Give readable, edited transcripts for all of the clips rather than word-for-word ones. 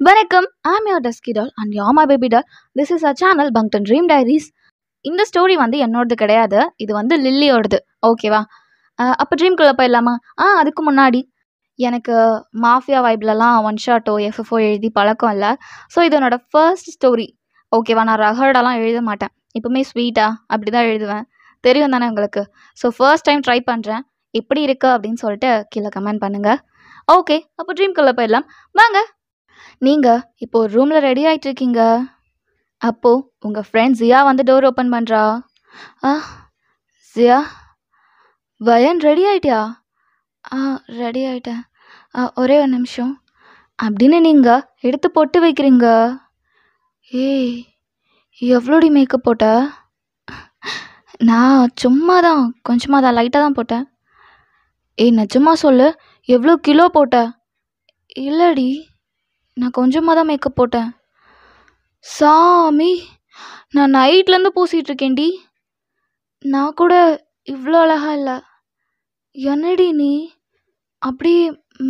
வணக்கம், I'm your dusky doll and your my baby doll. This is a channel பங்டன் dream diaries. இந்த story வந்து என்னோடது கிடையாது, இது வந்து லில்லியோடது. ஓகேவா? அப்போ ட்ரீம்குள்ளே போயிடலாமா? அதுக்கு முன்னாடி எனக்கு மாஃபியா வைப்லலாம் ஒன் ஷாட்டோ எஃப்எஃப்ஓ எழுதி பழக்கம் இல்லை. ஸோ இது என்னோட ஃபர்ஸ்ட் ஸ்டோரி. ஓகேவா? நான் ரகர்டெல்லாம் எழுத மாட்டேன், எப்பவுமே ஸ்வீட்டாக அப்படி தான் எழுதுவேன். தெரியும் தானே உங்களுக்கு? ஸோ ஃபர்ஸ்ட் டைம் ட்ரை பண்ணுறேன். எப்படி இருக்கு அப்படின்னு சொல்லிட்டு கீழே கமெண்ட் பண்ணுங்கள். ஓகே, அப்போ ட்ரீம்குள்ளே போயிடலாம் வாங்க. நீங்கள் இப்போ ஒரு ரூமில் ரெடி ஆகிட்டு இருக்கீங்க. அப்போது உங்கள் ஃப்ரெண்ட் ஜியா வந்து டோர் ஓப்பன் பண்ணுறா. ஜியா, வயன் ரெடி ஆகிட்டியா? ரெடி ஆகிட்டேன். ஒரே ஒரு நிமிஷம் அப்படின்னு நீங்கள் எடுத்து போட்டு வைக்கிறீங்க. ஏய், எவ்வளோடி மேக்கப் போட்ட? நான் சும்மா தான், கொஞ்சமாக தான், லைட்டாக தான் போட்டேன். ஏய், நிஜமா சொல்லு, எவ்வளோ கிலோ போட்ட? இல்லடி, நான் கொஞ்சமாக தான் மேக்கப் போட்டேன். சாமி, நான் நைட்லேருந்து பூசிகிட்டு இருக்கேன்டி. நான் கூட இவ்வளோ அழகா இல்லை. என்னடி நீ அப்படி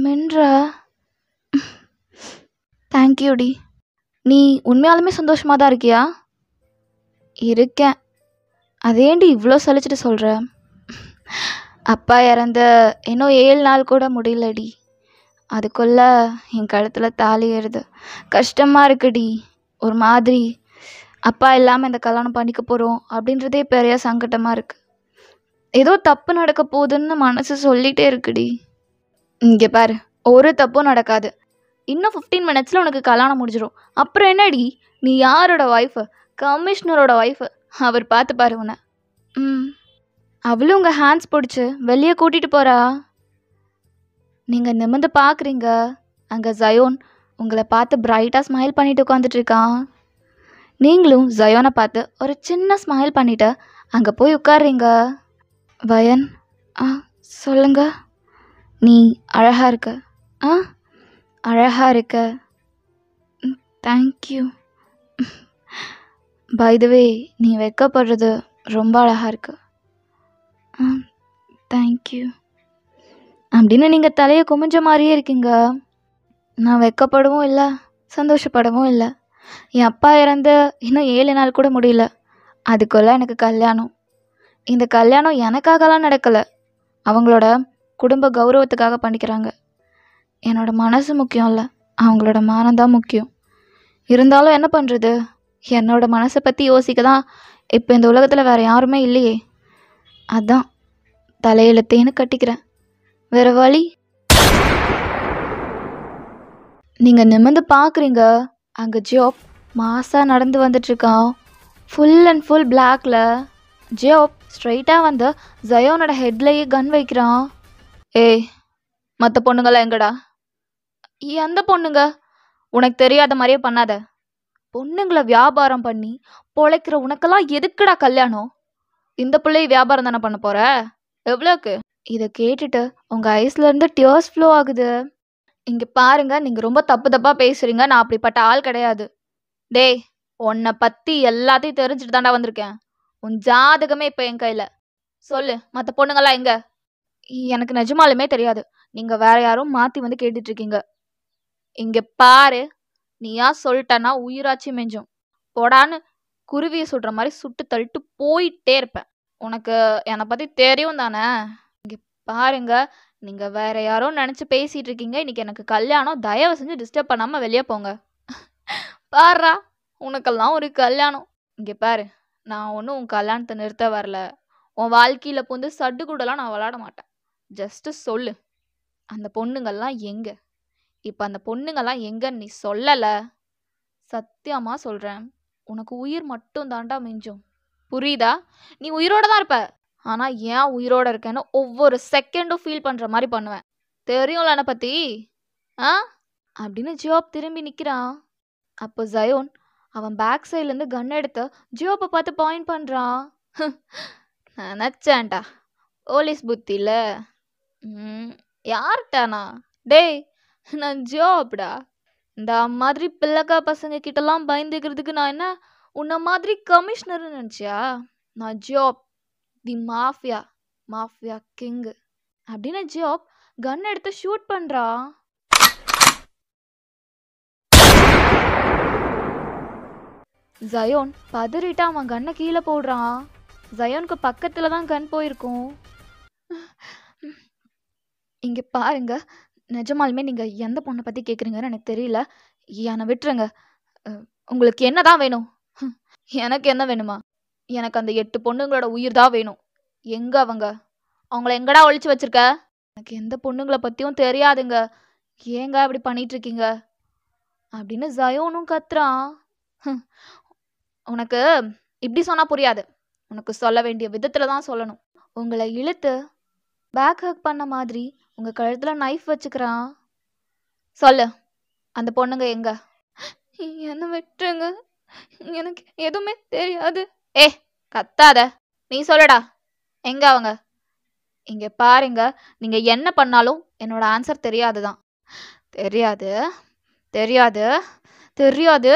மென்ற? தேங்க்யூடி. நீ உண்மையாலுமே சந்தோஷமாக தான் இருக்கியா? இருக்கேன். அதேண்டி இவ்வளோ சலிச்சுட்டு சொல்கிற? அப்பா இறந்த இன்னும் 7 நாள் கூட முடியலடி. அதுக்குள்ளே என் கழுத்தில் தாலி ஏறுது. கஷ்டமாக இருக்குடி. ஒரு மாதிரி அப்பா இல்லாமல் இந்த கல்யாணம் பண்ணிக்க போகிறோம் அப்படின்றதே பெரிய சங்கடமாக இருக்குது. ஏதோ தப்பு நடக்க போகுதுன்னு மனசு சொல்லிகிட்டே இருக்குடி. இங்கே பாரு, ஒரு தப்பும் நடக்காது. இன்னும் 15 மினிட்ஸில் உனக்கு கல்யாணம் முடிஞ்சிடும். அப்புறம் என்னடி, நீ யாரோட ஒய்ஃபு? கமிஷனரோட ஒய்ஃபு. அவர் பார்த்துப்பாரு உன்னை. அவளும் உங்கள் ஹேண்ட்ஸ் பிடிச்சி வெளியே கூட்டிகிட்டு போகிறா. நீங்கள் நிமிர்ந்து பார்க்குறீங்க. அங்கே ஜயோன் உங்களை பார்த்து பிரைட்டாக ஸ்மைல் பண்ணிட்டு உட்காந்துட்டு இருக்கான். நீங்களும் ஜயோனை பார்த்து ஒரு சின்ன ஸ்மைல் பண்ணிவிட்டு அங்கே போய் உட்கார்றீங்க. வயன், சொல்லுங்க. நீ அழகாக இருக்க. அழகாக இருக்க. தேங்க்யூ. பை த வே, நீ வெக்கப்படுறது ரொம்ப அழகாக இருக்கு. தேங்க்யூ அப்படின்னு நீங்கள் தலையை குமிஞ்ச மாதிரியே இருக்கீங்க. நான் வெக்கப்படவும் இல்லை, சந்தோஷப்படவும் இல்லை. என் அப்பா இறந்து இன்னும் 7 நாள் கூட முடியல. அதுக்குள்ளே எனக்கு கல்யாணம். இந்த கல்யாணம் எனக்காகலாம் நடக்கலை, அவங்களோட குடும்ப கௌரவத்துக்காக பண்ணிக்கிறாங்க. என்னோட மனசு முக்கியம் இல்லை, அவங்களோட மானம்தான் முக்கியம். இருந்தாலும் என்ன பண்ணுறது, என்னோட மனசை பற்றி யோசிக்க தான் இப்போ இந்த உலகத்தில் வேறு யாருமே இல்லையே. அதான் தலையெழுத்தேன்னு கட்டிக்கிறேன். வேறு வழி. நீங்கள் நிமிர்ந்து பார்க்குறீங்க. அங்கே ஜோப் மாசாக நடந்து வந்துட்டுருக்கான். ஃபுல் அண்ட் ஃபுல் பிளாக்ல. ஜோப் ஸ்ட்ரைட்டாக வந்து ஜயோனோட ஹெட்லேயே கன் வைக்கிறான். ஏய், மற்ற பொண்ணுங்களாம் எங்கடா? எந்த பொண்ணுங்க? உனக்கு தெரியாத மாதிரியே பண்ணாத. பொண்ணுங்களை வியாபாரம் பண்ணி பொழைக்கிற உனக்கெல்லாம் எதுக்குடா கல்யாணம்? இந்த பிள்ளையை வியாபாரம் தானே பண்ண போற? எவ்வளோக்கு? இதை கேட்டுட்டு உங்கள் ஐஸ்லேருந்து டியர்ஸ் ஃப்ளோ ஆகுது. இங்கே பாருங்க, நீங்கள் ரொம்ப தப்பாக பேசுகிறீங்க. நான் அப்படிப்பட்ட ஆள் கிடையாது. டேய், உன்னை பற்றி எல்லாத்தையும் தெரிஞ்சுட்டு தாண்டா வந்திருக்கேன். உன் ஜாதகமே இப்போ என் கையில். சொல்லு, மற்ற பொண்ணுங்களாம் எங்க? எனக்கு நிஜமாலுமே தெரியாது. நீங்கள் வேற யாரும் மாற்றி வந்து கேட்டுட்ருக்கீங்க. இங்கே பாரு, நீயா சொல்லிட்டனா உயிராட்சி மெஞ்சும். போடான்னு குருவியை சுடுற மாதிரி சுட்டு தள்ளிட்டு போயிட்டே இருப்பேன். உனக்கு என்னை பற்றி தெரியும் தானே? இங்கே பாருங்க, நீங்கள் வேற யாரோ நினச்சி பேசிகிட்டு இருக்கீங்க. இன்றைக்கி எனக்கு கல்யாணம். தயவு செஞ்சு டிஸ்டர்ப் பண்ணாமல் வெளியே போங்க. பாருடா, உனக்கெல்லாம் ஒரு கல்யாணம். இங்கே பாரு, நான் ஒன்றும் உன் கல்யாணத்தை நிறுத்த வரல. உன் வாழ்க்கையில் புந்து சட்டு கூடலாம் நான் விளாட மாட்டேன். ஜஸ்ட்டு சொல்லு, அந்த பொண்ணுங்கள்லாம் எங்கே? இப்போ அந்த பொண்ணுங்கள்லாம் எங்கன்னு நீ சொல்லலை, சத்தியமாக சொல்கிறேன், உனக்கு உயிர் மட்டும் தாண்டா மிஞ்சும். புரியுதா? நீ உயிரோட தான் இருப்ப, ஆனால் ஏன் உயிரோட இருக்கேன்னு ஒவ்வொரு செகண்டும் ஃபீல் பண்ணுற மாதிரி பண்ணுவேன். தெரியும்ல என்னை பற்றி? அப்படின்னு ஜியோப் திரும்பி நிற்கிறான். அப்போ ஜயோன் அவன் பேக் சைட்லேருந்து கன் எடுத்து ஜியோப்பை பார்த்து பாயிண்ட் பண்ணுறான். நினச்சேன்டா, போலீஸ் புத்தியில். யார்கிட்டண்ணா? டேய், நான் ஜியோப்டா. இந்த மாதிரி பிள்ளைக்கா பசங்க கிட்டலாம் பயந்துக்கிறதுக்கு நான் என்ன உன்ன மாதிரி கமிஷனர்னு நினச்சியா? நான் ஜியோப், தி மாஃபியா கிங்கு அப்படின்னு ஜியோப் கன் எடுத்து ஷூட் பண்ணுறான். ஜயோன் பதறிட்டு அவன் கன்னை கீழே போடுறான். ஜயோனுக்கு பக்கத்துல தான் கன் போயிருக்கும். இங்க பாருங்க, நிஜமாலுமே நீங்க எந்த பொண்ணை பத்தி கேக்குறீங்கன்னு எனக்கு தெரியல. என்னை விட்டுருங்க. உங்களுக்கு என்னதான் வேணும்? எனக்கு என்ன வேணுமா? எனக்கு அந்த 8 பொண்ணுங்களோட உயிர் தான் வேணும். எங்க அவங்க? அவங்கள எங்கடா ஒளிச்சு வச்சிருக்க? எனக்கு எந்த பொண்ணுங்களை பத்தியும் தெரியாதுங்க. ஏங்க இப்படி பண்ணிட்டு இருக்கீங்க? அப்படின்னு ஜயோனும் கத்துறான். உனக்கு இப்படி சொன்னா புரியாது. உனக்கு சொல்ல வேண்டிய விதத்துல தான் சொல்லணும். உங்களை இழுத்து பேக் ஹக் பண்ண மாதிரி உங்க கழுத்துல நைஃப் வச்சுக்கிறான். சொல்லு, அந்த பொண்ணுங்க எங்க? என்ன விட்டுருங்க, எனக்கு எதுவுமே தெரியாது. ஏ கத்தாத, நீ சொல்லுடா, எங்க அவங்க? இங்க பாருங்க, நீங்க என்ன பண்ணாலும் என்னோட ஆன்சர் தெரியாதுதான். தெரியாது தெரியாது தெரியாது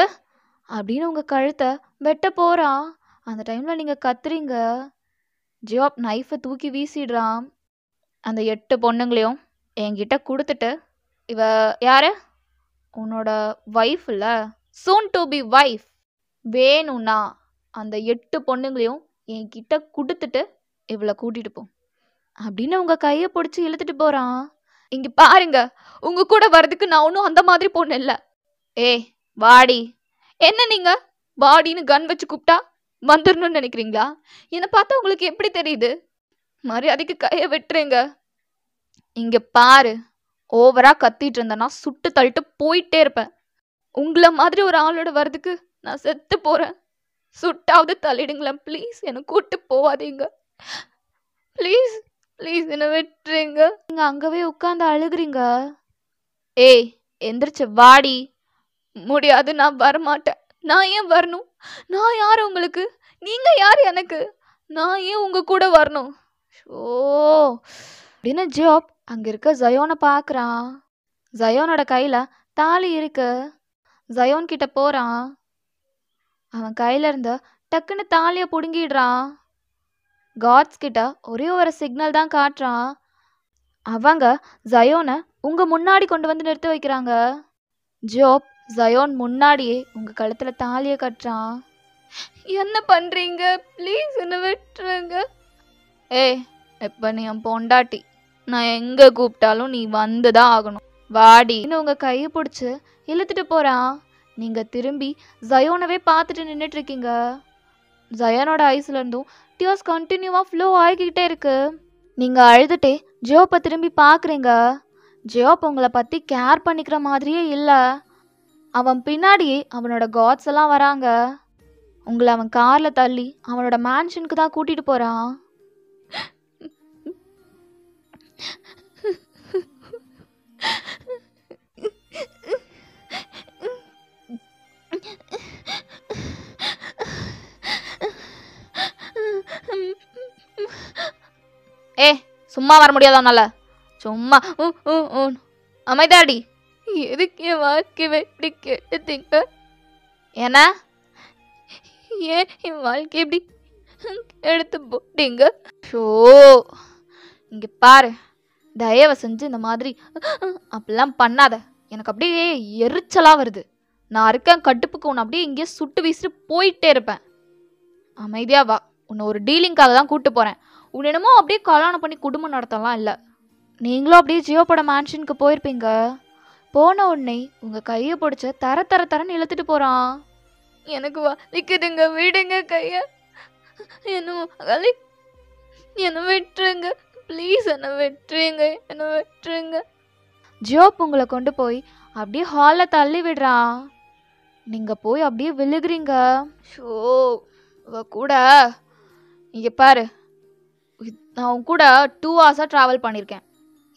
அப்படின்னு உங்க கழுத்தை வெட்ட போறான். அந்த டைம்ல நீங்க கத்துறீங்க. ஜியோப் நைஃபை தூக்கி வீசிடுறான். அந்த 8 பொண்ணுங்களையும் என்கிட்ட கொடுத்துட்டு, இவ யாரு? உன்னோட வைஃப் இல்ல, சூன் டு பி வைஃப். வேணும்னா அந்த 8 பொண்ணுங்களையும் என்கிட்ட கொடுத்துட்டு இவளை கூட்டிட்டு போ அப்படின்னு உங்க கையை பிடிச்சி இழுத்துட்டு போறான். இங்க பாருங்க, உங்க கூட வர்றதுக்கு நான் ஒன்றும் அந்த மாதிரி பொண்ணு இல்லை. ஏய் வாடி. என்ன நீங்க வாடின்னு கன் வச்சு கூப்பிட்டா வந்துடணும்னு நினைக்கிறீங்களா? என்னை பார்த்தா உங்களுக்கு எப்படி தெரியுது? மரியாதைக்கு கையை விட்டுருங்க. இங்க பாரு, ஓவரா கத்திட்டு இருந்தேன்னா சுட்டு தள்ளிட்டு போயிட்டே இருப்பேன். உங்களை மாதிரி ஒரு ஆளோட வர்றதுக்கு நான் செத்து போறேன். சுட்டாவது தள்ளிடுங்களேன் ப்ளீஸ். என்னை கூட்டு போவாதீங்க ப்ளீஸ். ப்ளீஸ் என்னை விட்டுருங்க. நீங்க அங்கவே உட்காந்து அழுகுறீங்க. ஏய் எந்திரிச்சு வாடி. முடியாது, நான் வரமாட்டேன். நான் ஏன் வரணும்? நான் யார் உங்களுக்கு? நீங்க யார் எனக்கு? நான் ஏன் உங்க கூட வரணும்? ஓ அப்படின்னு ஜியோப் அங்க இருக்க ஜயோனை பாக்குறான். ஜயோனோட கையில தாலி இருக்கு. ஜயோன் கிட்ட போறான். அவன் கையில இருந்த டக்குன்னு தாலிய புடுங்கிடுறான். காட்ஸ் கிட்ட ஒரே ஒரு சிக்னல் தான் காட்டுறான். அவங்க ஜயோனை உங்க முன்னாடி கொண்டு வந்து நிறுத்த வைக்கிறாங்க. ஜோப் ஜயோன் முன்னாடியே உங்க கழுத்துல தாலிய கட்டுறான். என்ன பண்றீங்க? ப்ளீஸ் என்ன விட்டுருங்க. ஏய் இப்ப நீ என் பொண்டாட்டி. நான் எங்க கூப்பிட்டாலும் நீ வந்துதான் ஆகணும். வாடின்னு உங்க கையை பிடிச்சு இழுத்துட்டு போறான். நீங்க திரும்பி ஜயோனவே பார்த்துட்டு நின்றுட்டு இருக்கீங்க. ஜயோனோட ஐஸ்ல இருந்தும் டியர்ஸ் கண்டினியூவா ஃப்ளோ ஆகிக்கிட்டே இருக்கு. நீங்க அழுதுட்டே ஜியோப்பை திரும்பி பாக்குறீங்க. ஜியோப் உங்களை பத்தி கேர் பண்ணிக்கிற மாதிரியே இல்லை. அவன் பின்னாடியே அவனோட காட்ஸ் எல்லாம் வராங்க. உங்களை அவன் கார்ல தள்ளி அவனோட மேன்ஷனுக்கு தான் கூட்டிட்டு போறான். ஏ சும்மா வர முடியாதனால சும்மா அமைதாடி. எதுக்கு என் வாழ்க்கையை எப்படி கேட்டீங்க? ஏன்னா ஏன் என் வாழ்க்கை எப்படி எடுத்து போட்டீங்க? ஷோ இங்க பாரு, தயவு செஞ்சு இந்த மாதிரி அப்படிலாம் பண்ணாத. எனக்கு அப்படியே எரிச்சலா வருது. நான் இருக்கேன் கடுப்புக்கு உன்னை அப்படியே இங்கேயே சுட்டு வீசிட்டு போயிட்டே இருப்பேன். அமைதியா வா, உன்னை ஒரு டீலிங்காக தான் கூப்பிட்டு போறேன். உன் என்னமோ அப்படியே கல்யாணம் பண்ணி குடும்பம் நடத்தலாம் இல்லை. நீங்களும் அப்படியே ஜியோப்போட மேன்ஷனுக்கு போயிருப்பீங்க. போன உடனே உங்க கையை பிடிச்ச தரன்னு இழுத்துட்டு போறான். எனக்கு வலிக்குதுங்க, விடுங்க கைய. என்ன விட்டுருங்க ப்ளீஸ். என்ன விட்டுருங்க, என்ன விட்டுருங்க. ஜியோப் உங்களை கொண்டு போய் அப்படியே ஹால்ல தள்ளி விடுறான். நீங்க போய் அப்படியே விழுகுறீங்க. ஷோ கூட இங்க பாரு, நான் உன் கூட 2 hours ட்ராவல் பண்ணியிருக்கேன்.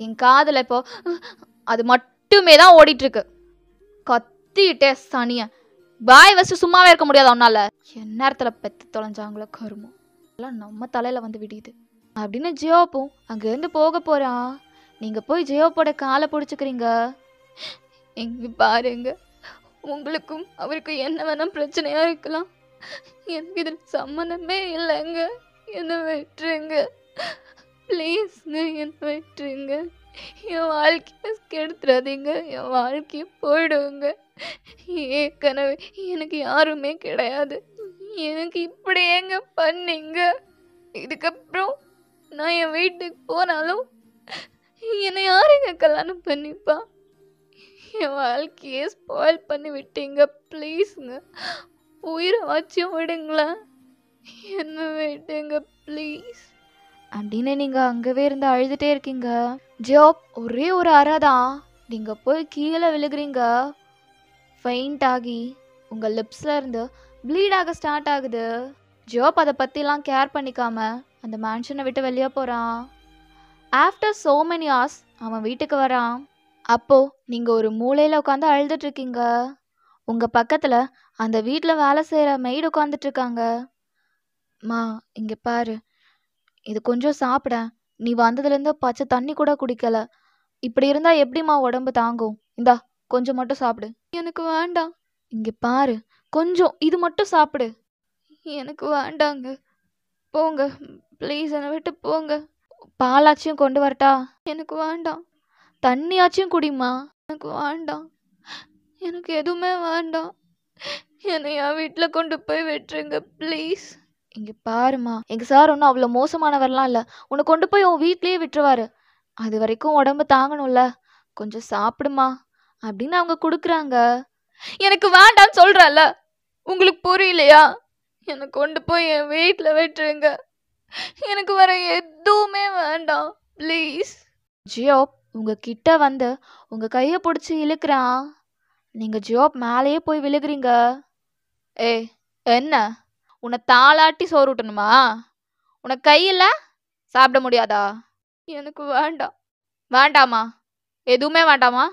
என் காதில் இப்போ அது மட்டுமே தான் ஓடிட்டு இருக்கு. கத்திட்டே சனிய பாய் வச்சு சும்மாவே இருக்க முடியாது அவனால. என் நேரத்தில் பெத்து தொலைஞ்சாங்களோ கருமம் எல்லாம் நம்ம தலையில வந்து விடியுது அப்படின்னு ஜியோப்பும் அங்கேருந்து போக போறான். நீங்க போய் ஜியோப்போட காலை பிடிச்சிக்கிறீங்க. எங்க பாருங்க, உங்களுக்கும் அவருக்கும் என்ன வேணா பிரச்சனையா இருக்கலாம். எனக்கு இதில் சம்மந்தமே இல்லைங்க. என்ன விட்டுருங்க ப்ளீஸ்ங்க, என்ன விட்டுருங்க. என் வாழ்க்கையை கெடுத்துறாதீங்க. என் வாழ்க்கையை போயிடுங்க. ஏற்கனவே எனக்கு யாருமே கிடையாது. எனக்கு இப்படி ஏங்க பண்ணீங்க? இதுக்கப்புறம் நான் என் வீட்டுக்கு போனாலும் என்னை யாருங்க கல்யாணம் பண்ணிப்பா? என் வாழ்க்கையே ஸ்பாயில் பண்ணி விட்டீங்க. ப்ளீஸுங்க, உயிரை வச்சும் விடுங்களேன். என்ன விடுங்க ப்ளீஸ் அப்படின்னு நீங்க அங்கவே இருந்து அழுதுட்டே இருக்கீங்க. ஜாப் ஒரே ஒரு அறை தான். நீங்க போய் கீழே விழுகிறீங்க. ஃபெயிண்ட் ஆகி உங்க லிப்ஸ்ல இருந்து ப்ளீட் ஆக ஸ்டார்ட் ஆகுது. ஜாப் அதை பத்திலாம் கேர் பண்ணிக்காம அந்த மேன்ஷனை விட்டு வெளியே போறான். ஆஃப்டர் so many hours அவன் வீட்டுக்கு வரான். அப்போ நீங்க ஒரு மூலையில உட்காந்து அழுதுட்டு இருக்கீங்க. உங்க பக்கத்துல அந்த வீட்டில் வேலை செய்யற மெய்டு உட்காந்துட்டு இருக்காங்க. மா, இங்க பாரு, இது கொஞ்சம் சாப்பிட. நீ வந்ததுலேருந்து பச்சை தண்ணி கூட குடிக்கல. இப்படி இருந்தா எப்படிம்மா உடம்பு தாங்கும்? இந்தா கொஞ்சம் மட்டும் சாப்பிடு. எனக்கு வேண்டாம். இங்க பாரு, கொஞ்சம் இது மட்டும் சாப்பிடு. எனக்கு வேண்டாங்க, போங்க ப்ளீஸ், என்னை விட்டு போங்க. பாலாச்சும் கொண்டு வரட்டா? எனக்கு வேண்டாம். தண்ணியாச்சும் குடிமா. எனக்கு வேண்டாம். எனக்கு எதுவுமே வேண்டாம். என்னை என் வீட்டில் கொண்டு போய் விட்டுருங்க ப்ளீஸ். இங்க பாருமா, எங்க சார் ஒன்றும் அவ்வளோ மோசமானவர்லாம் இல்லை. உன்னை கொண்டு போய் உன் வீட்லயே விட்டுருவாரு. அது வரைக்கும் உடம்பு தாங்கணும்ல, கொஞ்சம் சாப்பிடுமா அப்படின்னு அவங்க கொடுக்குறாங்க. எனக்கு வேண்டான்னு சொல்றல, உங்களுக்கு புரியலையா? என்னை கொண்டு போய் என் வீட்டில் விட்டுருங்க. எனக்கு வர எதுவுமே வேண்டாம் ப்ளீஸ். ஜியோப் உங்ககிட்ட வந்து உங்க கையை பிடிச்சி இழுக்கிறான். நீங்க ஜியோப் மேலேயே போய் விழுகிறீங்க. ஏய், என்ன உன்னை தாளாட்டி சோறு ஊட்டணுமா? உனக்கு கையில் சாப்பிட முடியாதா? எனக்கு வேண்டாம். வேண்டாமா? எதுவுமே வேண்டாமா?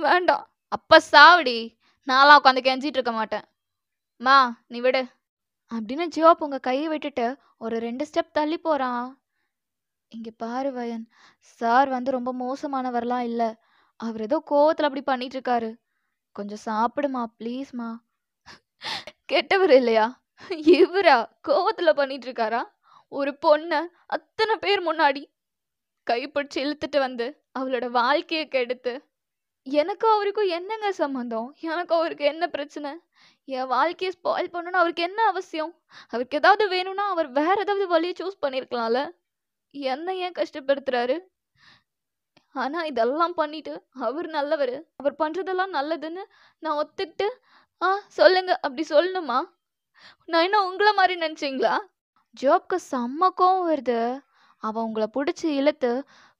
வேண்டாம். அப்ப சாவடி. நான்லாம் உட்காந்து கெஞ்சிட்டு இருக்க மாட்டேன். மா, நீ விடு அப்படின்னு ஜியோப் உங்க கையை விட்டுட்டு ஒரு 2 ஸ்டெப் தள்ளி போறான். இங்க பாரு வயன், சார் வந்து ரொம்ப மோசமானவர்லாம் இல்லை. அவர் ஏதோ கோவத்துல அப்படி பண்ணிட்டு இருக்காரு. கொஞ்சம் சாப்பிடுமா ப்ளீஸ்மா. கெட்டவர் இல்லையா இவரா? கோவத்துல பண்ணிட்டு இருக்காரா? ஒரு பொண்ண அத்தனை பேர் முன்னாடி கைப்பிடிச்சு இழுத்துட்டு வந்து அவளோட வாழ்க்கையை கெடுத்து. எனக்கு அவருக்கும் என்னங்க சம்மந்தம்? எனக்கு அவருக்கு என்ன பிரச்சனை? என் வாழ்க்கையை ஸ்பாயில் பண்ணணும்னு அவருக்கு என்ன அவசியம்? அவருக்கு ஏதாவது வேணும்னா அவர் வேற ஏதாவது வழியை சூஸ் பண்ணியிருக்கலாம்ல. என்ன ஏன் கஷ்டப்படுத்துறாரு? ஆனா இதெல்லாம் பண்ணிட்டு அவர் நல்லவர், அவர் பண்றதெல்லாம் நல்லதுன்னு நான் ஒத்துக்கிட்டு சொல்லுங்க அப்படி சொல்லணுமா? நான் என்ன உங்களை மாதிரி நினைச்சீங்களா? ஜோப்க்கு செம்ம கோவம் வருது. அவன் உங்களை பிடிச்சி இழுத்து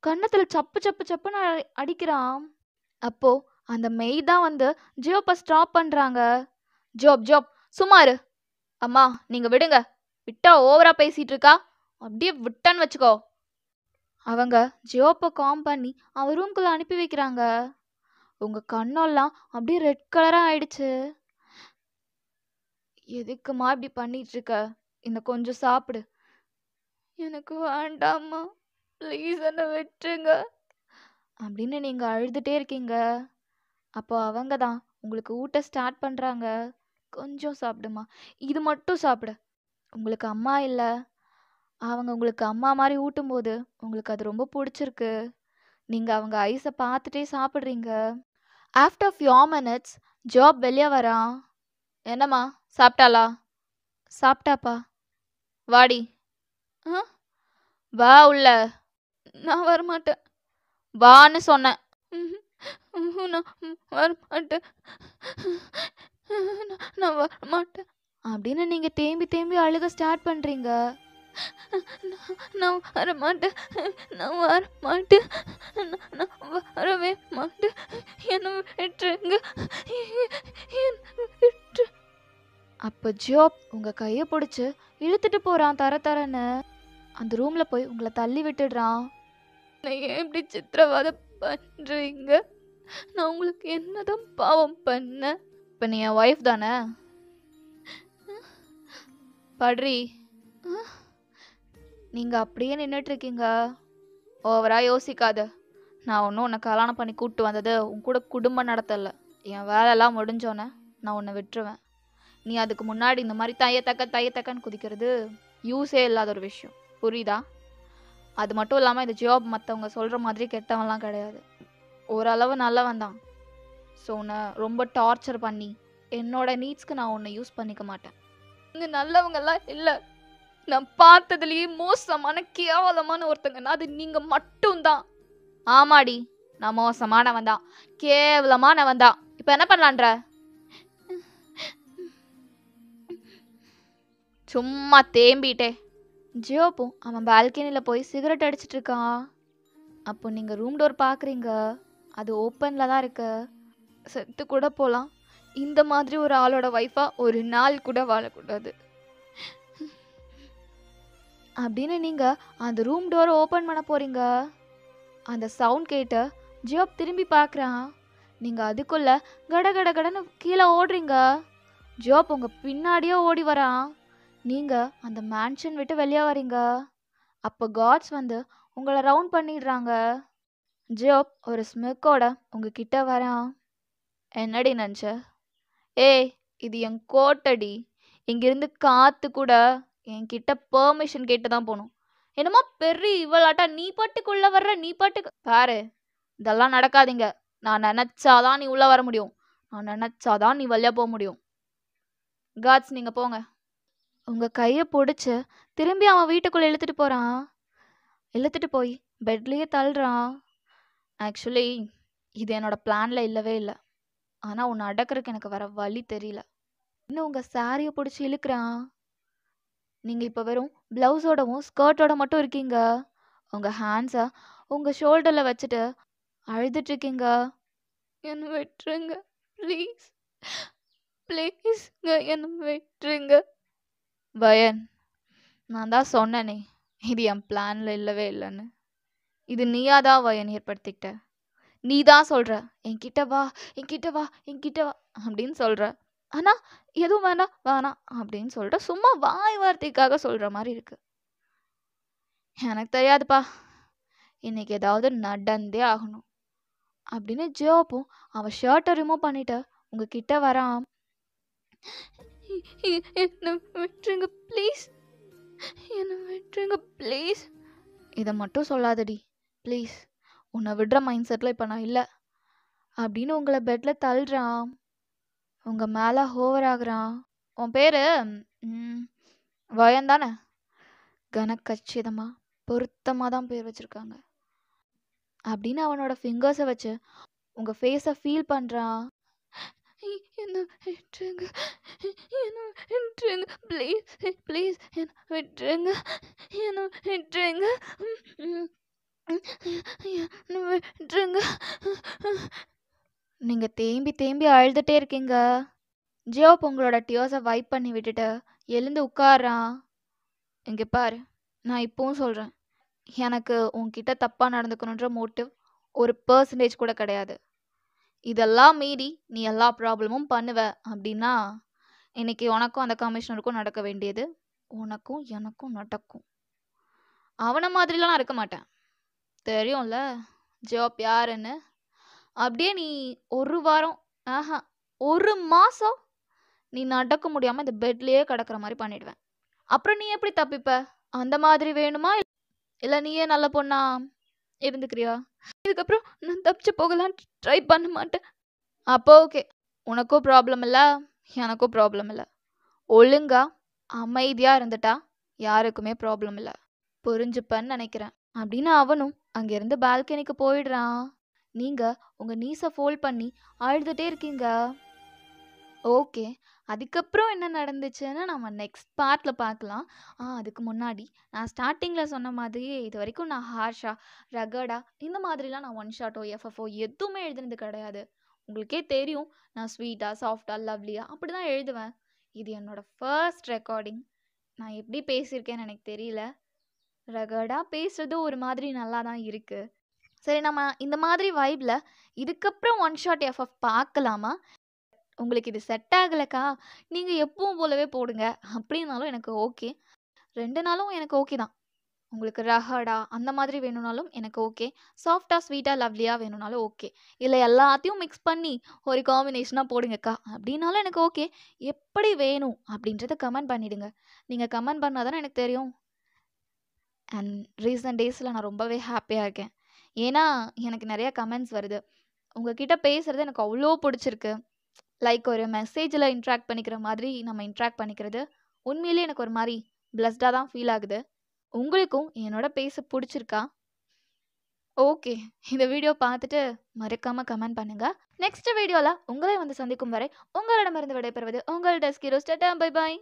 கன்னத்துல சப்பு சப்பு சப்புன்னு அடிக்கிறான். அப்போ அந்த மெய் தான் வந்து ஜோப்பை ஸ்டாப் பண்றாங்க. ஜோப் ஜோப் சுமாரு. அம்மா நீங்க விடுங்க, விட்டா ஓவரா பேசிட்டு இருக்கா. அப்படியே விட்டான்னு வச்சுக்கோ. அவங்க ஜியோப்பை காம் பண்ணி அவன் ரூம்குள்ள அனுப்பி வைக்கிறாங்க. உங்க கண்ணெல்லாம் அப்படியே ரெட் கலரா ஆயிடுச்சு. எதுக்குமா இப்படி பண்ணிட்டு இருக்க? இந்த கொஞ்சம் சாப்பிடு. எனக்கு வேண்டாம்மா ப்ளீஸ், என்னை விட்டுருங்க அப்படின்னு நீங்க அழுதுட்டே இருக்கீங்க. அப்போ அவங்க தான் உங்களுக்கு ஊட்ட ஸ்டார்ட் பண்றாங்க. கொஞ்சம் சாப்பிடுமா, இது மட்டும் சாப்பிடு. உங்களுக்கு அம்மா இல்லை, அவங்க உங்களுக்கு அம்மா மாதிரி ஊட்டும் போது உங்களுக்கு அது ரொம்ப பிடிச்சிருக்கு. நீங்க அவங்க ஐஸை பார்த்துட்டே சாப்பிட்றீங்க. ஆஃப்டர் ஃபியூ மினிட்ஸ் ஜாப் வெளியே வரான். என்னம்மா சாப்பிட்டாளா? சாப்பிட்டாப்பா. வாடி. வா உள்ள. நான் வரமாட்டேன். வான்னு சொன்னேன். நான் வரமாட்டேன். நான் வரமாட்டேன் அப்படின்னு நீங்க தேம்பி தேம்பி அழுக ஸ்டார்ட் பண்றீங்க. நான் வரமாட்டேன். நான் வரமாட்டேன். நான் வரவே மாட்டேன். என்ன விட்டுருங்க. விட்டு. அப்போ ஜோப் உங்க கையை பிடிச்சு இழுத்துட்டு போறான் தர தரன்னு. அந்த ரூம்ல போய் உங்களை தள்ளி விட்டுடுறான். நான் ஏன் இப்படி சித்திரவதை பண்றீங்க? நான் உங்களுக்கு என்னதான் பாவம் பண்ண? இப்ப நீ என் ஒய்ஃப் தானே? பட்ரி. நீங்க அப்படியே நின்றுட்டு இருக்கீங்க. ஓவரா யோசிக்காத. நான் ஒன்றும் உன்னை கல்யாணம் பண்ணி கூப்பிட்டு வந்தது உன் கூட குடும்பம் நடத்தலை. என் வேலையெல்லாம் முடிஞ்சோன்னே நான் உன்னை விட்டுருவேன். நீ அதுக்கு முன்னாடி இந்த மாதிரி தையத்தக்கன்னு குதிக்கிறது யூஸே இல்லாத ஒரு விஷயம். புரியுதா? அது மட்டும் இல்லாமல் இந்த ஜியோப் மற்றவங்க சொல்கிற மாதிரி கெட்டவன்லாம் கிடையாது. ஓரளவு நல்லவன் தான். ஸோ உன்னை ரொம்ப டார்ச்சர் பண்ணி என்னோட நீட்ஸ்க்கு நான் உன்னை யூஸ் பண்ணிக்க மாட்டேன். இங்கே நல்லவங்கெல்லாம் இல்லை. நான் பார்த்ததுலேயே மோசமான கேவலமான ஒருத்தங்கன்னா அது நீங்கள் மட்டும்தான். ஆமாடி, நான் மோசமானவன் தான், கேவலமானவன் தான். இப்போ என்ன பண்ணலான்ற? சும்மா தேம்பிட்டே. ஜியோப்பும் அவன் பால்கனியில் போய் சிகரெட் அடிச்சிட்டு இருக்கான். அப்போ நீங்கள் ரூம் டோர் பார்க்குறீங்க, அது ஓப்பனில் தான் இருக்கு. செத்து கூட போகலாம். இந்த மாதிரி ஒரு ஆளோட ஒய்ஃபாக ஒரு நாள் கூட வாழக்கூடாது அப்படின்னு நீங்கள் அந்த ரூம் டோரை ஓப்பன் பண்ண போகிறீங்க. அந்த சவுண்ட் கேட்டு ஜியோப் திரும்பி பார்க்குறான். நீங்கள் அதுக்குள்ளே கட கட கடன்னு கீழே ஓடுறீங்க. ஜியோப் உங்கள் பின்னாடியே ஓடி வரான். நீங்கள் அந்த மேன்ஷன் விட்டு வெளியே வரீங்க. அப்போ காட்ஸ் வந்து உங்களை ரவுண்ட் பண்ணிடுறாங்க. ஜியோப் ஒரு ஸ்மிக்கோட உங்ககிட்ட வரான். என்னடி நினச்ச? ஏய், இது என் கோட்டடி. இங்கிருந்து காற்று கூட என்கிட்ட பெர்மிஷன் கேட்டு தான் போகணும். என்னமோ பெரிய இவளாட்டா நீ பாட்டுக்குள்ளே வர்ற, நீ பாட்டுக்கு பாரு. இதெல்லாம் நடக்காதீங்க. நான் நினச்சாதான் நீ உள்ளே வர முடியும், நான் நினச்சாதான் நீ வெளியே போக முடியும். காட்ஸ், நீங்கள் போங்க. உங்கள் கையை பிடிச்சி திரும்பி அவன் வீட்டுக்குள்ளே இழுத்துட்டு போகிறான். இழுத்துட்டு போய் பெட்லேயே தள்ளுறான். ஆக்சுவலி இது என்னோட பிளானில் இல்லவே இல்லை. ஆனால் உன்னை அடக்கிறதுக்கு எனக்கு வர வழி தெரியல. இன்னும் உங்கள் சாரியை பிடிச்சி இழுக்கிறான். நீங்கள் இப்போ வெறும் ப்ளவுஸோடவும் ஸ்கர்ட்டோட மட்டும் இருக்கீங்க. உங்கள் ஹேண்ட்ஸை உங்கள் ஷோல்டரில் வச்சுட்டு அழுதுட்ருக்கீங்க. என்னை விட்டுருங்க ப்ளீஸ், ப்ளீஸ்ங்க, என்னை விட்டுருங்க. பயன், நான் தான் சொன்னேனே இது என் பிளானில் இல்லவே இல்லைன்னு. இது நீயா தான் வயன் ஏற்படுத்திக்கிட்ட. நீ தான் சொல்கிற என்கிட்ட வா, என்கிட்ட வா, என்கிட்ட வா அப்படின்னு சொல்கிற. ஆனால் எதுவும் வேணாம் வேணாம் அப்படின்னு சொல்கிற. சும்மா வாய் வார்த்தைக்காக சொல்கிற மாதிரி இருக்கு. எனக்கு தெரியாதுப்பா, இன்னைக்கு ஏதாவது நடந்தே ஆகணும் அப்படின்னு ஜியோப்பும் அவன் ஷர்ட்டை ரிமூவ் பண்ணிட்டு உங்ககிட்ட வரான். என்ன விட்டுருங்க ப்ளீஸ், என்ன விட்டுருங்க ப்ளீஸ். இதை மட்டும் சொல்லாதடி ப்ளீஸ். உன்னை விடுற மைண்ட் செட்டில் இப்போ நான் இல்லை அப்படின்னு உங்களை பெட்டில் தள்ளுறான். உங்கள் மேலே ஹோவர் ஆகுறான். உன் பேர் வயன் தானே? கனக்கச்சிதமாக பொருத்தமாக தான் பேர் வச்சுருக்காங்க அப்படின்னு அவனோட ஃபிங்கர்ஸை வச்சு உங்கள் ஃபேஸை ஃபீல் பண்ணுறான். என்ன விட்டுருங்க, என்ன விட்டுருங்க ப்ளீஸ், ப்ளீஸ் என்ன விட்டுருங்க, என்ன விட்டுருங்க, என்ன விட்டுருங்க. நீங்கள் தேம்பி தேம்பி அழுதுகிட்டே இருக்கீங்க. ஜியோப் உங்களோட டியர்ஸை வைப் பண்ணி விட்டுட்டு எழுந்து உட்காரான். இங்கே பாரு, நான் இப்போவும் சொல்கிறேன், எனக்கு உன்கிட்ட தப்பாக நடந்துக்கணுன்ற மோட்டிவ் 1% கூட கிடையாது. இதெல்லாம் மீறி நீ எல்லா ப்ராப்ளமும் பண்ணுவ அப்படின்னா இன்னைக்கு உனக்கும் அந்த கமிஷனருக்கும் நடக்க வேண்டியது உனக்கும் எனக்கும் நடக்கும். அவனை மாதிரிலாம் நான் இருக்க மாட்டேன், தெரியும்ல ஜியோப் யாருன்னு. அப்படியே நீ ஒரு வாரம், ஒரு மாதம் நீ நடக்க முடியாமல் இந்த பெட்லேயே கிடக்கிற மாதிரி பண்ணிடுவேன். அப்புறம் நீ எப்படி தப்பிப்ப? அந்த மாதிரி வேணுமா, இல்லை நீயே நல்ல பொண்ணா இருந்துக்கிறியா? இதுக்கப்புறம் நான் தப்பிச்சு போகலான்னு ட்ரை பண்ண மாட்டேன். அப்போ ஓகே, உனக்கும் ப்ராப்ளம் இல்லை, எனக்கும் ப்ராப்ளம் இல்லை. ஒழுங்கா அமைதியாக இருந்துட்டா யாருக்குமே ப்ராப்ளம் இல்லை, புரிஞ்சுப்பேன்னு நினைக்கிறேன் அப்படின்னு அவனும் அங்கேருந்து பால்கனிக்கு போயிடுறான். நீங்கள் உங்கள் நீஸை ஃபோல்ட் பண்ணி அழுதுகிட்டே இருக்கீங்க. ஓகே, அதுக்கப்புறம் என்ன நடந்துச்சுன்னு நம்ம நெக்ஸ்ட் பார்ட்டில் பார்க்கலாம். அதுக்கு முன்னாடி நான் ஸ்டார்டிங்கில் சொன்ன மாதிரியே இது வரைக்கும் நான் ஹார்ஷா, ரகடா இந்த மாதிரிலாம் நான் ஒன் ஷாட்டோ எஃப்எஃப்ஓ எதுவுமே எழுதுனது கிடையாது. உங்களுக்கே தெரியும், நான் ஸ்வீட்டாக சாஃப்டாக லவ்லியாக அப்படி தான் எழுதுவேன். இது என்னோடய ஃபர்ஸ்ட் ரெக்கார்டிங். நான் எப்படி பேசியிருக்கேன்னு எனக்கு தெரியல. ரகடாக பேசுறது ஒரு மாதிரி நல்லா தான் இருக்குது. சரி, நம்ம இந்த மாதிரி வைப்பில் இதுக்கப்புறம் ஒன் ஷாட் எஃப்எஃப் பார்க்கலாமா? உங்களுக்கு இது செட் ஆகலைக்கா நீங்கள் எப்பவும் போலவே போடுங்க அப்படின்னாலும் எனக்கு ஓகே. 2 நாளும் எனக்கு ஓகே தான். உங்களுக்கு ரஹடா அந்த மாதிரி வேணும்னாலும் எனக்கு ஓகே. சாஃப்டாக ஸ்வீட்டாக லவ்லியாக வேணும்னாலும் ஓகே. இல்லை எல்லாத்தையும் மிக்ஸ் பண்ணி ஒரு காம்பினேஷனாக போடுங்கக்கா அப்படின்னாலும் எனக்கு ஓகே. எப்படி வேணும் அப்படின்றத கமெண்ட் பண்ணிவிடுங்க. நீங்கள் கமெண்ட் பண்ணால் தானே எனக்கு தெரியும். அண்ட் ரீசன்ட் டேஸில் நான் ரொம்பவே ஹாப்பியாக இருக்கேன். ஏன்னா எனக்கு நிறைய கமெண்ட்ஸ் வருது. உங்ககிட்ட பேசுகிறது எனக்கு அவ்வளோ பிடிச்சிருக்கு. லைக் ஒரு மெசேஜில் இன்ட்ராக்ட் பண்ணிக்கிற மாதிரி நம்ம இன்ட்ராக்ட் பண்ணிக்கிறது உண்மையிலேயே எனக்கு ஒரு மாதிரி பிளஸ்டாக தான் ஃபீல் ஆகுது. உங்களுக்கும் என்னோட பேச பிடிச்சிருக்கா? ஓகே, இந்த வீடியோ பார்த்துட்டு மறக்காமல் கமெண்ட் பண்ணுங்கள். நெக்ஸ்ட் வீடியோவில் உங்களை வந்து சந்திக்கும் வரை உங்களிடமிருந்து விடைபெறுவது உங்கள் desk heroes. Tata, bye bye.